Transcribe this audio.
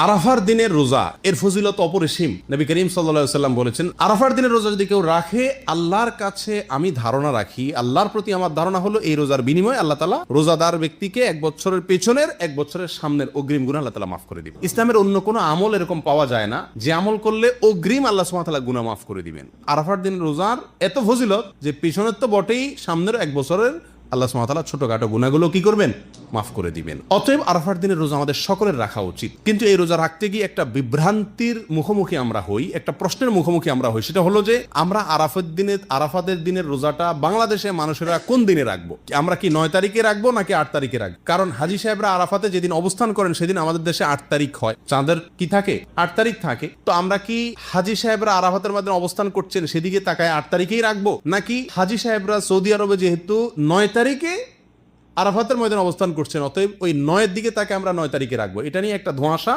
আরাফার দিনের রোজা এর ফজিলত অপরিসীম। নবী করিম সাল্লাল্লাহু আলাইহি ওয়াসাল্লাম বলেছেন, আরাফার দিনের রোজা যদি কেউ রাখে, আল্লাহর কাছে আমি ধারণা রাখি, আল্লাহর প্রতি আমার ধারণা হলো এই রোজার বিনিময়ে আল্লাহ তাআলা রোজাদার ব্যক্তিকে 1 বছরের পেছনের 1 বছরের সামনের অগ্রিম গুনাহ আল্লাহ তাআলা মাফ করে দিবেন। ইসলামের অন্য কোনো আমল এরকম পাওয়া যায় না যে আমল করলে অগ্রিম আল্লাহ সুবহানাহু ওয়া তাআলা গুনাহ মাফ করে দিবেন। আরাফার দিনের রোজার এত ফজিলত যে পেছনের তো বটেই, সামনের 1 বছরের আল্লাহ সুবহানাহু ওয়া তাআলা ছোটখাটো গুনাহগুলো কি করবেন? মাফ করে দিবেন। অতএব আরাফার দিনের রোজা আমাদের সকলের রাখা উচিত। কিন্তু এই রোজা রাখতে গিয়ে একটা বিভ্রান্তির মুখোমুখি আমরা হই, একটা প্রশ্নের মুখোমুখি আমরা হই। সেটা হলো যে আমরা আরাফাতের দিনের রোজাটা বাংলাদেশে মানুষেরা কোন দিনে রাখবো? আমরা কি 9 তারিখে রাখবো নাকি 8 তারিখে রাখবো? কারণ হাজী সাহেবরা আরাফাতে যেদিন অবস্থান করেন সেদিন আমাদের দেশে 8 তারিখ হয়, চাঁদের কি থাকে? 8 তারিখ থাকে। তো আমরা কি হাজী সাহেবরা আরাফাতের মধ্যে অবস্থান করছেন সেদিকে তাকায় 8 তারিখেই রাখবো, নাকি হাজী সাহেবরা সৌদি আরবে যেহেতু 9 তারিখে আরাফাতের ময়দানে অবস্থান করছেন, অতএব ওই 9 এর দিকে তাকে আমরা 9 তারিখে রাখবো? এটা নিয়ে একটা ধোঁয়াশা